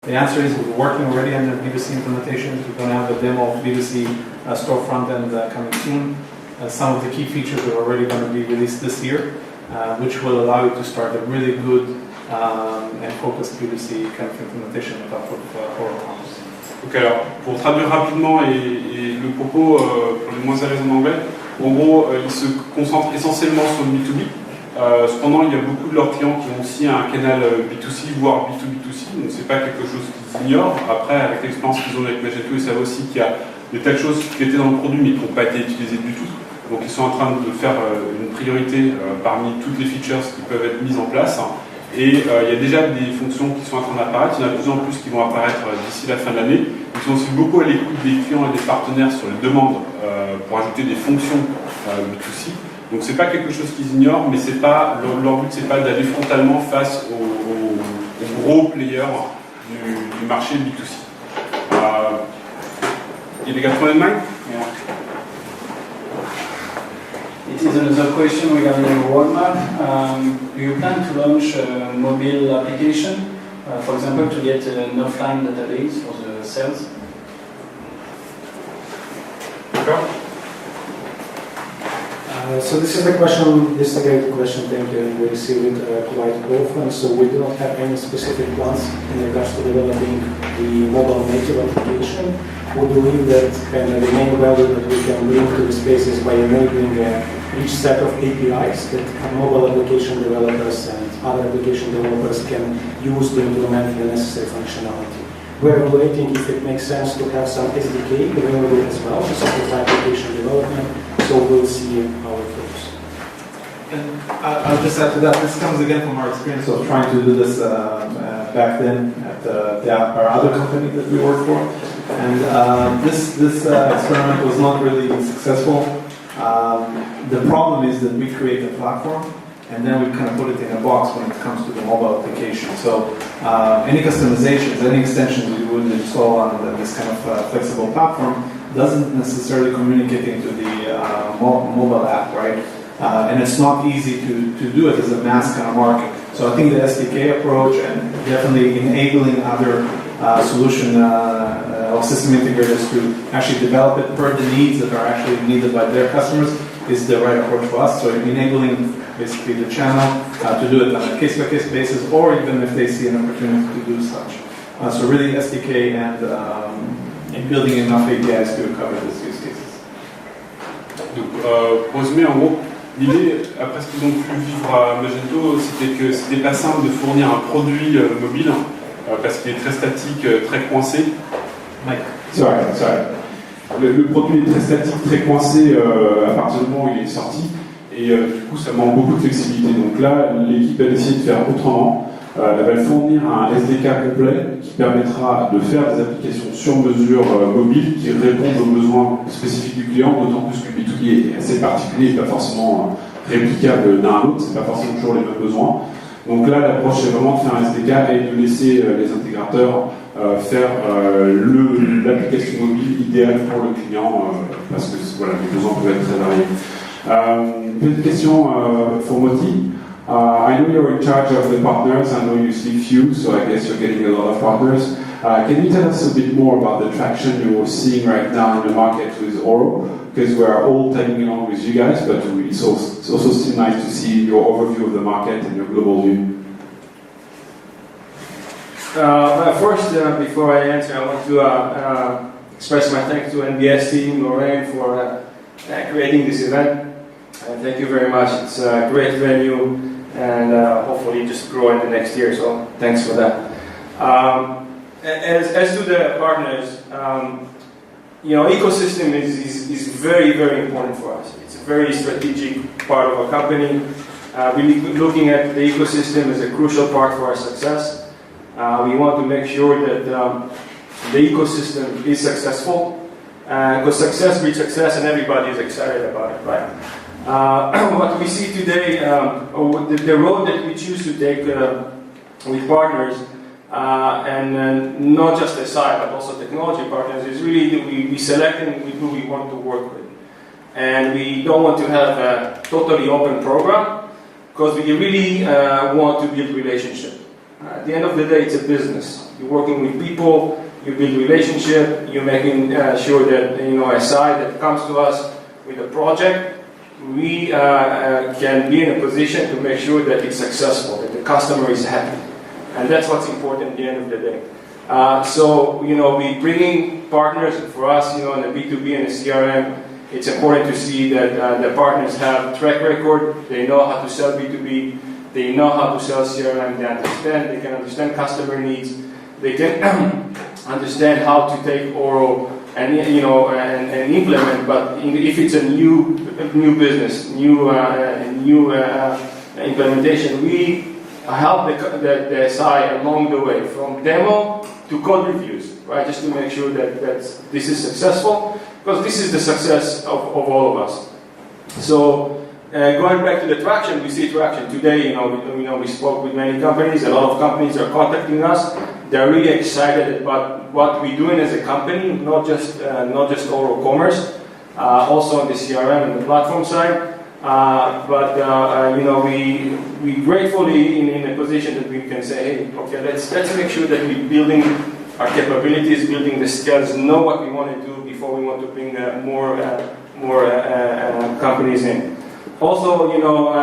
The answer is we're working already on the B2C implementation. We're going to have a demo of B2C storefront and coming soon. Some of the key features are already going to be released this year, which will allow you to start a really good and focused B2C kind of implementation on top of Oro Commerce. Donc alors, pour traduire rapidement et le propos pour les moins à l'aise en anglais, en gros, ils se concentrent essentiellement sur le B2B. Cependant, il y a beaucoup de leurs clients qui ont aussi un canal B2C, voire B2B2C, donc c'est pas quelque chose qu'ils ignorent. Après, avec l'expérience qu'ils ont avec Magento, ils savent aussi qu'il y a des tas de choses qui étaient dans le produit mais qui n'ont pas été utilisées du tout. Donc ils sont en train de faire une priorité parmi toutes les features qui peuvent être mises en place. Et il y a déjà des fonctions qui sont en train d'apparaître, il y en a de plus en plus qui vont apparaître d'ici la fin de l'année. Ils sont aussi beaucoup à l'écoute des clients et des partenaires sur les demandes pour ajouter des fonctions B2C. Donc c'est pas quelque chose qu'ils ignorent, mais c'est pas, leur but c'est pas d'aller frontalement face aux gros players du marché B2C. You got one in mind? Yeah. It is another question regarding your roadmap. Do you plan to launch a mobile application, for example, to get an offline database for the sales? So this is a question, this is a great question, thank you, and we receive it quite often. So we do not have any specific plans in regards to developing the mobile native application. We believe that the main value that we can bring to the space is by enabling each set of APIs that mobile application developers and other application developers can use to implement the necessary functionality. We are evaluating if it makes sense to have some SDK available as well to simplify application development, so we'll see how it goes. And I'll just add to that, this comes again from our experience of trying to do this back then at our other company that we worked for. And this experiment was not really successful. The problem is that we create a platform and then we kind of put it in a box when it comes to the mobile application. So any customizations, any extensions we would install on this kind of flexible platform doesn't necessarily communicate into the mobile app, right? And it's not easy to do it as a mass kind of market. So I think the SDK approach and definitely enabling other solution or system integrators to actually develop it per the needs that are actually needed by their customers is the right approach for us. So enabling basically the channel to do it on a case-by-case basis, or even if they see an opportunity to do such. So really SDK and building enough APIs to cover these use cases. Donc, pour résumer, en gros, l'idée, après ce qu'ils ont pu vivre à Magento, c'était que c'était pas simple de fournir un produit mobile, parce qu'il est très statique, très coincé. Mike. Sorry. Le produit est très statique, très coincé à partir du moment où il est sorti, et du coup ça manque beaucoup de flexibilité. Donc là, l'équipe a décidé de faire autrement. Elle va fournir un SDK complet qui permettra de faire des applications sur mesure mobiles qui répondent aux besoins spécifiques du client, d'autant plus que le B2B est assez particulier et pas forcément réplicable d'un à l'autre, c'est pas forcément toujours les mêmes besoins. Donc là, l'approche est vraiment de faire un SDK et de laisser les intégrateurs faire l'application mobile idéale pour le client, parce que voilà, les besoins peuvent être très variés. Petite question pour MOTTI. I know you're in charge of the partners. I know you see few, so I guess you're getting a lot of partners. Can you tell us a bit more about the traction you're seeing right now in the market with Oro? Because we're all tagging along with you guys, but it's also still nice to see your overview of the market and your global view. Well, first, before I answer, I want to express my thanks to NBS team, Lorraine, for creating this event. Thank you very much. It's a great venue, and hopefully just grow in the next year, so thanks for that. As to the partners, ecosystem is very, very important for us. It's a very strategic part of our company. Really looking at the ecosystem is a crucial part for our success. We want to make sure that the ecosystem is successful, because success breeds success and everybody is excited about it, right? What we see today, the road that we choose to take with partners, and not just SI but also technology partners, is really we selecting with who we want to work with. And we don't want to have a totally open program, because we really want to build relationship. At the end of the day, it's a business. You're working with people, you build relationship, you're making sure that, aside that comes to us with a project, we can be in a position to make sure that it's successful, that the customer is happy. And that's what's important at the end of the day. We bringing partners for us, in a B2B and a CRM, it's important to see that the partners have track record, they know how to sell B2B, they know how to sell CRM, they can understand customer needs, they can understand how to take Oro and implement. But if it's a new business, new implementation, we help the SI along the way from demo to code reviews, right? Just to make sure that this is successful, because this is the success of all of us. So going back to the traction, we see traction today. We spoke with many companies. A lot of companies are contacting us. They're really excited about what we're doing as a company, not just Oro Commerce, also on the CRM and the platform side. We gratefully in a position that we can say, hey, okay, let's make sure that we're building our capabilities, building the skills, know what we want to do before we want to bring more companies in. Also,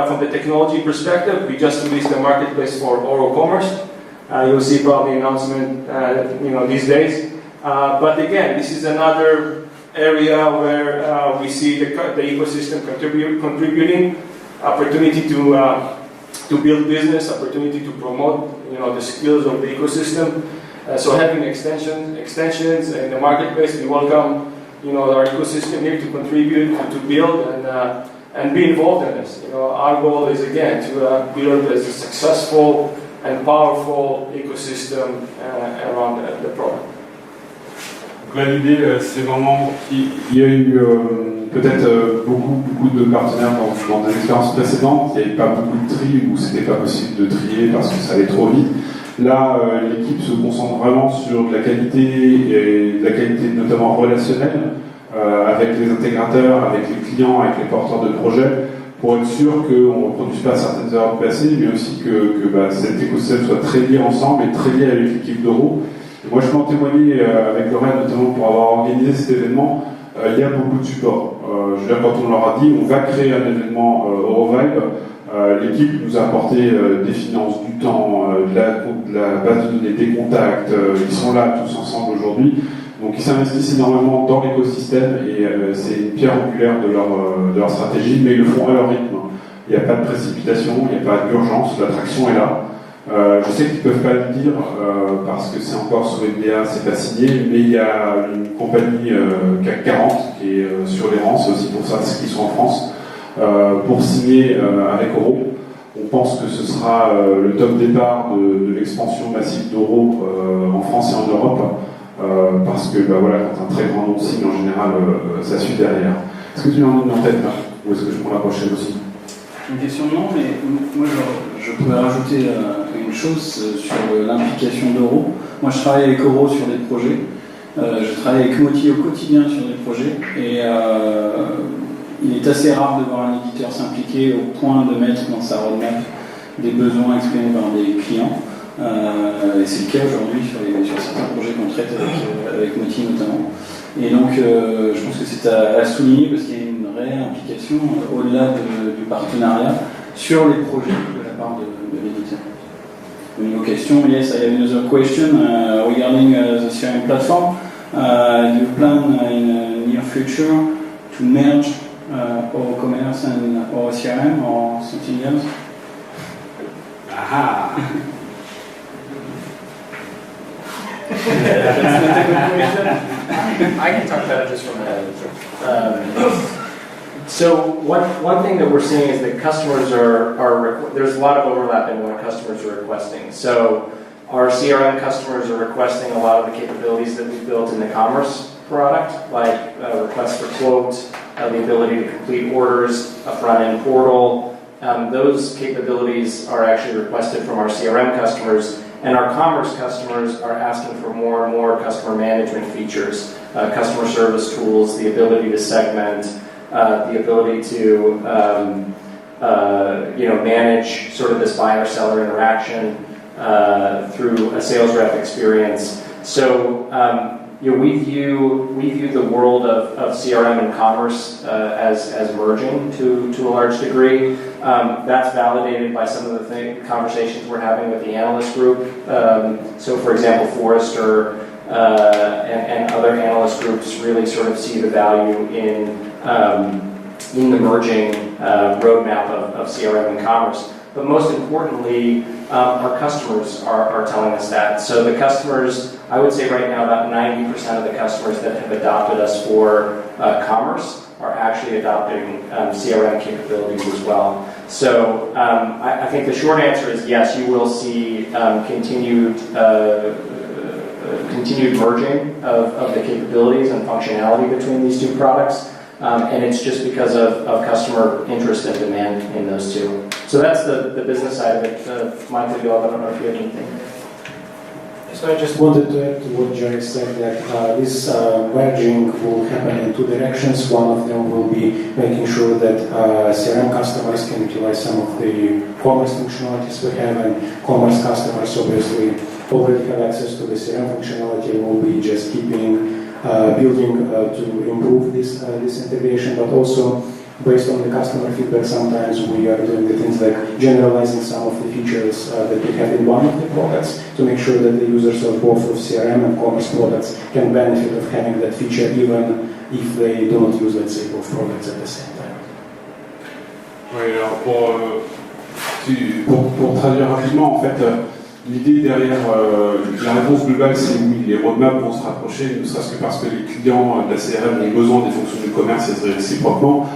from the technology perspective, we just released the marketplace for Oro Commerce. You'll see probably announcement, these days. But again, this is another area where we see the ecosystem contributing, opportunity to build business, opportunity to promote, the skills of the ecosystem. So having extensions in the marketplace, we welcome, our ecosystem here to contribute, to build, and be involved in this. Our goal is again to build a successful and powerful ecosystem around the product. Donc là, l'idée, c'est vraiment qu'il y a eu peut-être beaucoup de partenaires dans des expériences précédentes. Il n'y avait pas beaucoup de tri ou c'était pas possible de trier parce que ça allait trop vite. Là, l'équipe se concentre vraiment sur de la qualité et de la qualité notamment relationnelle avec les intégrateurs, avec les clients, avec les porteurs de projets, pour être sûr qu'on ne reproduise pas certaines erreurs passées, mais aussi que cet écosystème soit très lié ensemble et très lié avec l'équipe d'Oro. Moi, je peux en témoigner avec Lorraine, notamment pour avoir organisé cet événement. Il y a beaucoup de support. Je veux dire, quand on leur a dit, on va créer un événement OroVibe, l'équipe nous a apporté des finances, du temps, de la base de données, des contacts. Ils sont là tous ensemble aujourd'hui. Donc, ils s'investissent énormément dans l'écosystème et c'est une pierre angulaire de leur stratégie, mais ils le font à leur rythme. Il n'y a pas de précipitation, il n'y a pas d'urgence, l'attraction est là. Je sais qu'ils ne peuvent pas le dire parce que c'est encore sous FDA, c'est pas signé, mais il y a une compagnie CAC 40 qui est sur les rangs, c'est aussi pour ça qu'ils sont en France, pour signer avec Oro. On pense que ce sera le top départ de l'expansion massive d'Oro en France et en Europe, parce que quand un très grand nom signe, en général, ça suit derrière. Est-ce que tu en as une en tête là, ou est-ce que je prends la prochaine aussi? Une question non, mais moi je pourrais rajouter une chose sur l'implication d'Oro. Moi je travaille avec Oro sur des projets, je travaille avec MOTTI au quotidien sur des projets, et il est assez rare de voir un éditeur s'impliquer au point de mettre dans sa roadmap des besoins exprimés par des clients. Et c'est le cas aujourd'hui sur certains projets qu'on traite avec MOTTI notamment. Et donc je pense que c'est à souligner parce qu'il y a une réelle implication au-delà du partenariat sur les projets de la part de l'éditeur. Une autre question, yes, I have another question regarding the CRM platform. Do you plan in the near future to merge Oro Commerce and Oro CRM or something else? Aha! That's not a good question. I can talk about it just from so one thing that we're seeing is that customers there's a lot of overlap in what customers are requesting. So our CRM customers are requesting a lot of the capabilities that we've built in the commerce product, like request for quotes, the ability to complete orders, a front-end portal. Those capabilities are actually requested from our CRM customers. And our commerce customers are asking for more and more customer management features, customer service tools, the ability to segment, the ability to manage sort of this buyer-seller interaction, through a sales rep experience. So we view the world of CRM and commerce as merging to a large degree. That's validated by some of the conversations we're having with the analyst group. So, for example, Forrester and other analyst groups really sort of see the value in the merging roadmap of CRM and commerce. But most importantly, our customers are telling us that. So the customers, I would say right now about 90% of the customers that have adopted us for commerce are actually adopting CRM capabilities as well. So I think the short answer is yes, you will see continued merging of the capabilities and functionality between these two products. And it's just because of customer interest and demand in those two. So that's the business side of it. Michael, Yoav, I don't know if you have anything. So I just wanted to add to what Jerry said, that this merging will happen in two directions. One of them will be making sure that CRM customers can utilize some of the commerce functionalities we have, and commerce customers obviously already have access to the CRM functionality. We'll be just keeping building to improve this integration, but also based on the customer feedback, sometimes we are doing the things like generalizing some of the features that we have in one of the products to make sure that the users of both of CRM and commerce products can benefit of having that feature even if they do not use, let's say, both products at the same time. Oui, alors pour traduire rapidement, en fait, l'idée derrière la réponse globale, c'est oui, les roadmaps vont se rapprocher, ne serait-ce que parce que les clients de la CRM ont besoin des fonctions du commerce et réciproquement.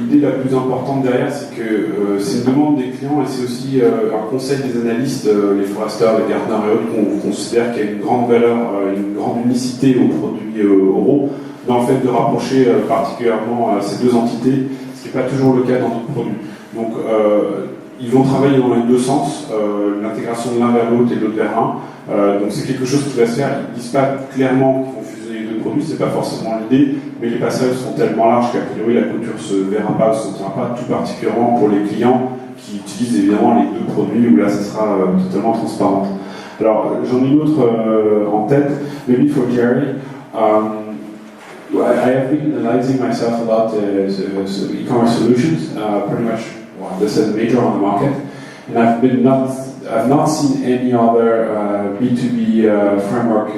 L'idée la plus importante derrière, c'est que c'est une demande des clients et c'est aussi un conseil des analystes, les Forrester, les Gartner et autres, qu'on considère qu'il y a une grande valeur, une grande unicité au produit Oro, dans le fait de rapprocher particulièrement ces deux entités, ce qui n'est pas toujours le cas dans d'autres produits. Donc, ils vont travailler dans les deux sens, l'intégration de l'un vers l'autre et de l'autre vers l'un. Donc c'est quelque chose qui va se faire. Ils ne disent pas clairement qu'ils vont fusionner les deux produits, c'est pas forcément l'idée, mais les passages sont tellement larges qu'à priori la couture se verra pas, se sentira pas, tout particulièrement pour les clients qui utilisent évidemment les deux produits où là ça sera totalement transparent. Alors j'en ai une autre en tête, maybe for Jerry. I have been analyzing myself a lot e-commerce solutions, pretty much. Well, this is major on the market, and I've not seen any other B2B framework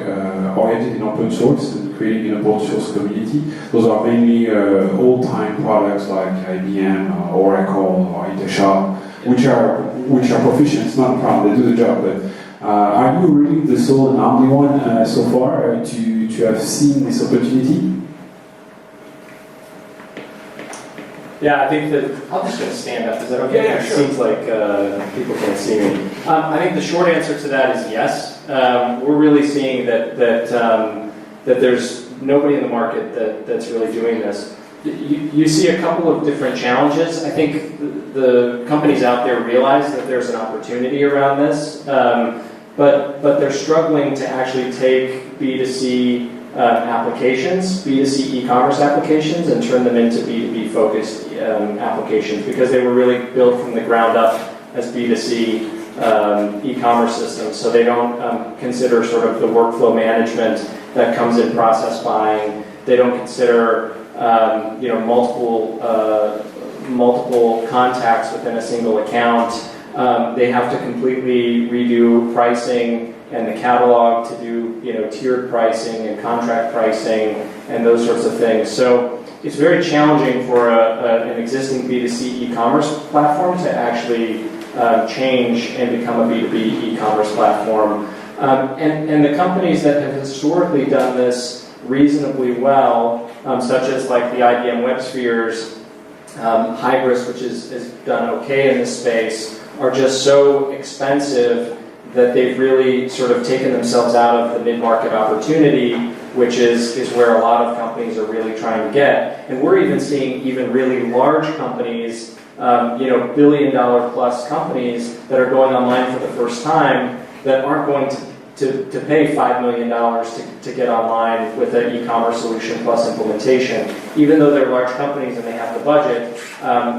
oriented in open source and creating an open source community. Those are mainly old-time products like IBM, Oracle, or Inteshop, which are proficient. It's not a problem; they do the job. But are you really the sole and only one so far to have seen this opportunity? Yeah, I think that I'm just going to stand up. Is that okay? Yeah, sure. It seems like people can't see me. I think the short answer to that is yes. We're really seeing that there's nobody in the market that's really doing this. You see a couple of different challenges. I think the companies out there realize that there's an opportunity around this, but they're struggling to actually take B2C applications, B2C e-commerce applications, and turn them into B2B focused applications, because they were really built from the ground up as B2C e-commerce systems. So they don't consider sort of the workflow management that comes in process buying. They don't consider multiple contacts within a single account. They have to completely redo pricing and the catalog to do tiered pricing and contract pricing and those sorts of things. So it's very challenging for an existing B2C e-commerce platform to actually change and become a B2B e-commerce platform. And the companies that have historically done this reasonably well, such as like the IBM WebSpheres, Hybris, which is done okay in this space, are just so expensive that they've really sort of taken themselves out of the mid-market opportunity, which is where a lot of companies are really trying to get. And we're even seeing even really large companies, billion-dollar plus companies that are going online for the first time that aren't going to pay $5 million to get online with an e-commerce solution plus implementation. Even though they're large companies and they have the budget,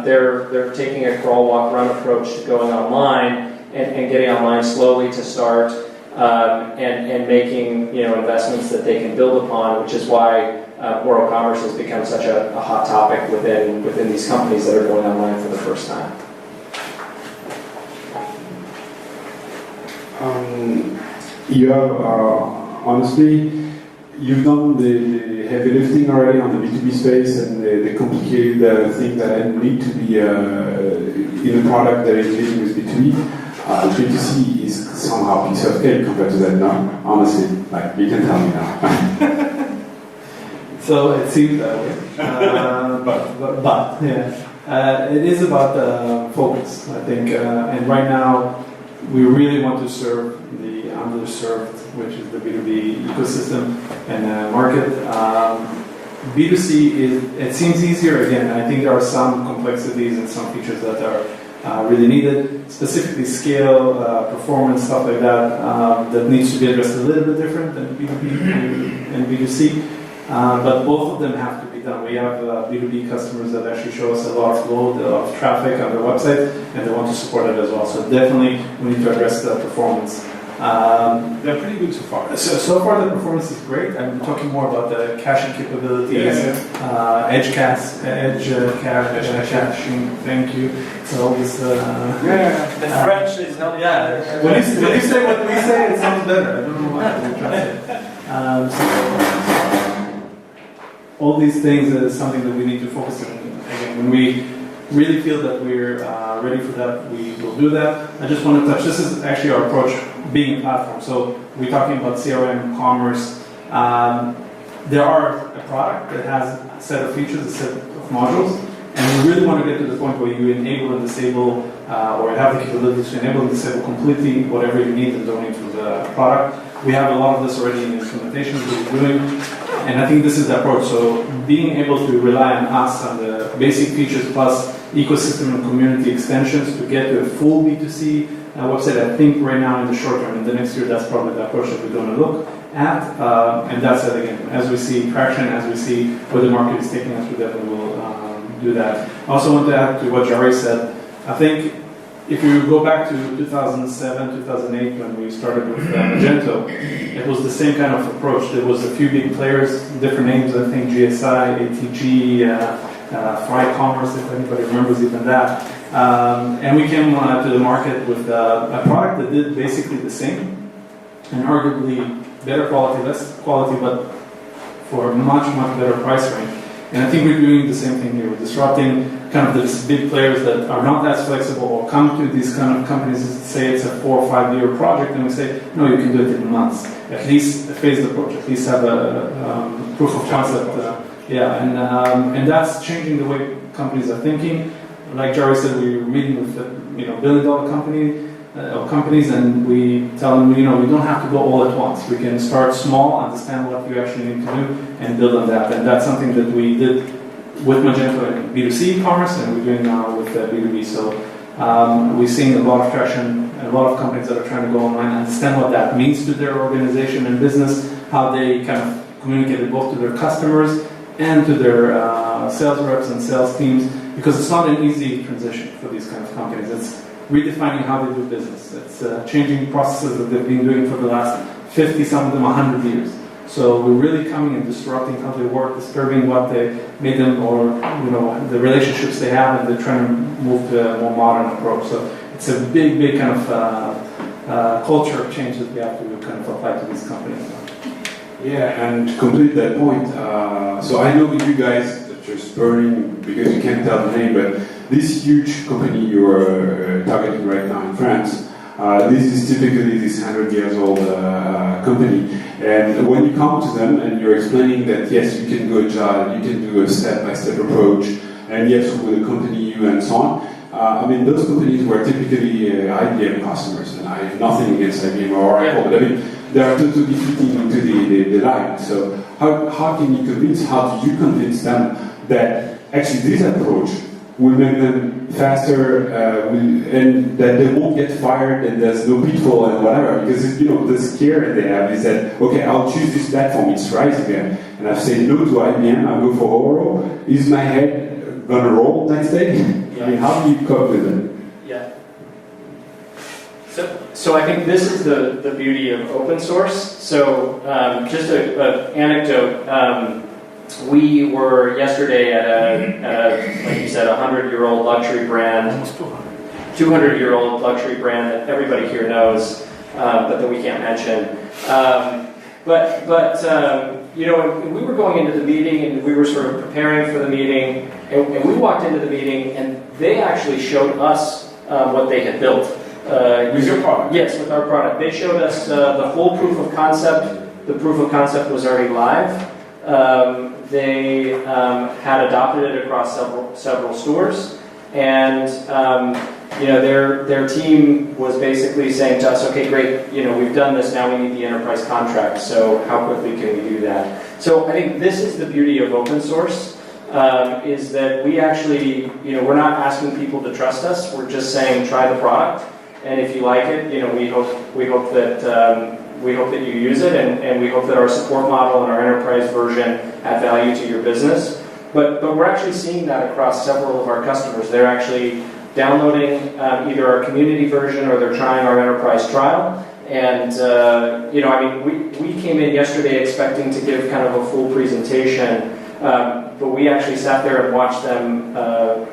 they're taking a crawl, walk, run approach to going online. and getting online slowly to start, and making investments that they can build upon, which is why Oro Commerce has become such a hot topic within these companies that are going online for the first time. Honestly, you've done the heavy lifting already on the B2B space and the complicated things that need to be in a product that is dealing with B2B. B2C is somehow a piece of cake compared to that now. Honestly, like you can tell me now. So it seems that way. But yeah, it is about focus, I think. And right now, we really want to serve the underserved, which is the B2B ecosystem and market. B2C it seems easier again. I think there are some complexities and some features that are really needed, specifically scale, performance, stuff like that, that needs to be addressed a little bit different than B2B and B2C. But both of them have to be done. We have B2B customers that actually show us a lot of load, a lot of traffic on their website, and they want to support it as well. So definitely we need to address the performance. They're pretty good so far. So far the performance is great. I'm talking more about the caching capabilities, edge caching. Thank you. So all this. The French is not. Yeah. When you say what we say, it sounds better. I don't know why I'm trying to say. All these things is something that we need to focus on. Again, when we really feel that we're ready for that, we will do that. I just want to touch, this is actually our approach being a platform. So we're talking about CRM, commerce. There are a product that has a set of features, a set of modules, and we really want to get to the point where you enable and disable, or have the capability to enable and disable completely whatever you need and donate to the product. We have a lot of this already in the implementations that we're doing. And I think this is the approach. So being able to rely on us on the basic features plus ecosystem and community extensions to get to a full B2C website, I think right now in the short term, in the next year, that's probably the approach that we're going to look at. And that's it again. As we see traction, as we see where the market is taking us, we definitely will do that. I also want to add to what Jary said. I think if you go back to 2007, 2008, when we started with Magento, it was the same kind of approach. There was a few big players, different names, I think GSI, ATG, Fry Commerce, if anybody remembers even that. And we came to the market with a product that did basically the same, and arguably better quality, less quality, but for a much, much better price range. And I think we're doing the same thing here. We're disrupting kind of these big players that are not as flexible or come to these kind of companies and say it's a 4 or 5 year project, and we say, no, you can do it in months. At least a phased approach, at least have a proof of concept. And that's changing the way companies are thinking. Like Jary said, we were meeting with billion-dollar companies, and we tell them, we don't have to go all at once. We can start small, understand what you actually need to do, and build on that. And that's something that we did with Magento and B2C commerce, and we're doing now with B2B. So we're seeing a lot of traction, a lot of companies that are trying to go online, understand what that means to their organization and business, how they kind of communicate it both to their customers and to their sales reps and sales teams, because it's not an easy transition for these kind of companies. It's redefining how they do business. It's changing processes that they've been doing for the last 50, some of them 100 years. So we're really coming and disrupting how they work, disturbing what they made them, or the relationships they have, and they're trying to move to a more modern approach. So it's a big, big kind of culture change that we have to kind of apply to these companies. Yeah, and to complete that point, so I know you guys that you're spurring, because you can't tell the name, but this huge company you're targeting right now in France, this is typically this 100 years old company. And when you come to them and you're explaining that yes, you can go agile, you can do a step-by-step approach, and yes, we will accompany you and so on. Those companies were typically IBM customers, and I have nothing against IBM or Oracle, but they are totally fitting into the line. So how can you convince, how do you convince them that actually this approach will make them faster, and that they won't get fired and there's no pitfall and whatever, because the scare they have is that, okay, I'll choose this platform, it's right again, and I've said no to IBM, I'll go for Oro. Is my head gonna roll next day? Yeah. How do you cope with it? Yeah. So I think this is the beauty of open source. So just an anecdote. We were yesterday at a, like you said, 100-year-old luxury brand, Almost 200. 200-year-old luxury brand that everybody here knows, but that we can't mention. You know, when we were going into the meeting and we were sort of preparing for the meeting, and we walked into the meeting and they actually showed us what they had built. With your product? Yes, with our product. They showed us the full proof of concept. The proof of concept was already live. They had adopted it across several stores, and you know, their team was basically saying to us, okay, great, you know, we've done this, now we need the enterprise contract, so how quickly can we do that? So I think this is the beauty of open source, is that we actually, you know, we're not asking people to trust us, we're just saying try the product, and if you like it, you know, we hope that you use it, and we hope that our support model and our enterprise version add value to your business. But we're actually seeing that across several of our customers. They're actually downloading either our community version or they're trying our enterprise trial. And you know, I mean, we came in yesterday expecting to give kind of a full presentation, but we actually sat there and watched them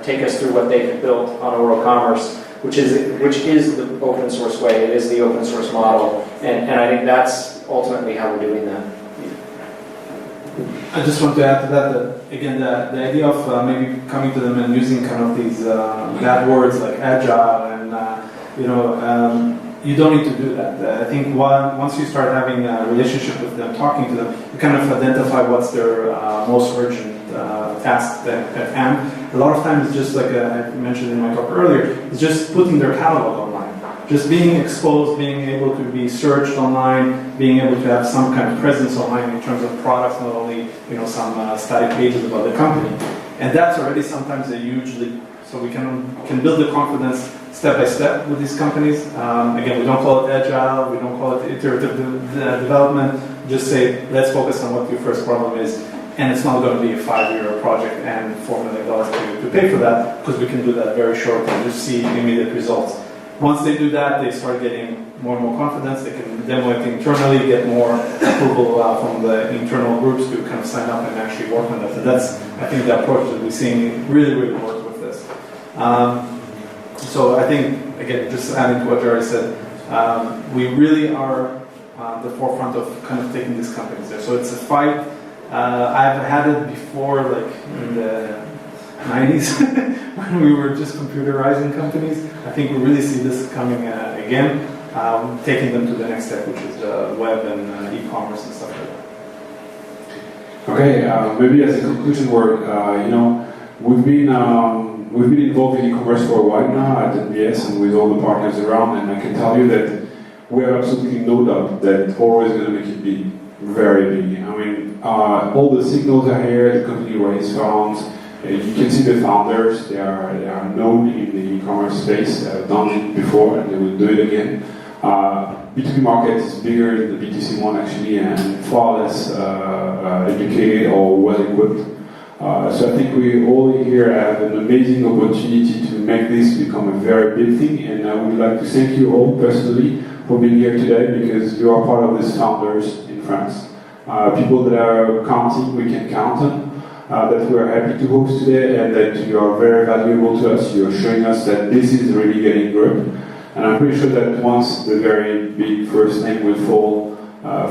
take us through what they had built on Oro Commerce, which is the open source way. It is the open source model, and I think that's ultimately how we're doing that. I just want to add to that again, the idea of maybe coming to them and using kind of these bad words like agile and you know, you don't need to do that. I think once you start having a relationship with them, talking to them, you kind of identify what's their most urgent task at hand. A lot of times, just like I mentioned in my talk earlier, it's just putting their catalog online. Just being exposed, being able to be searched online, being able to have some kind of presence online in terms of products, not only, you know, some static pages about the company. And that's already sometimes a huge leap. So we can build the confidence step by step with these companies. Again, we don't call it agile, we don't call it iterative development. Just say, let's focus on what your first problem is. And it's not going to be a 5-year project and $4 million to pay for that, because we can do that very short and just see immediate results. Once they do that, they start getting more and more confidence. They can demo it internally, get more approval from the internal groups to kind of sign up and actually work on that. So that's, I think, the approach that we're seeing really work with this. So I think, again, just adding to what Jerry said, we really are the forefront of kind of taking these companies there. So it's a fight. I've had it before, like in the 90s, when we were just computerizing companies. I think we really see this coming again, taking them to the next step, which is web and e-commerce and stuff like that. Okay, maybe as a conclusion word, you know, we've been involved in e-commerce for a while now at NBS and with all the partners around, and I can tell you that we have absolutely no doubt that Oro is going to make it big, very big. I mean, all the signals are here. The company raised funds. You can see the founders, they are known in the e-commerce space, they have done it before and they will do it again. B2B market is bigger than the B2C one actually, and far less educated or well equipped. So I think we all here have an amazing opportunity to make this become a very big thing, and I would like to thank you all personally for being here today, because you are part of these founders in France. People that are counting, we can count on. That we are happy to host today, and that you are very valuable to us. You are showing us that this is really getting grip. And I'm pretty sure that once the very big first name will fall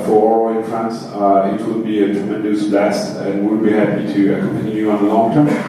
for Oro in France, it will be a tremendous blast, and we'll be happy to accompany you on the long term.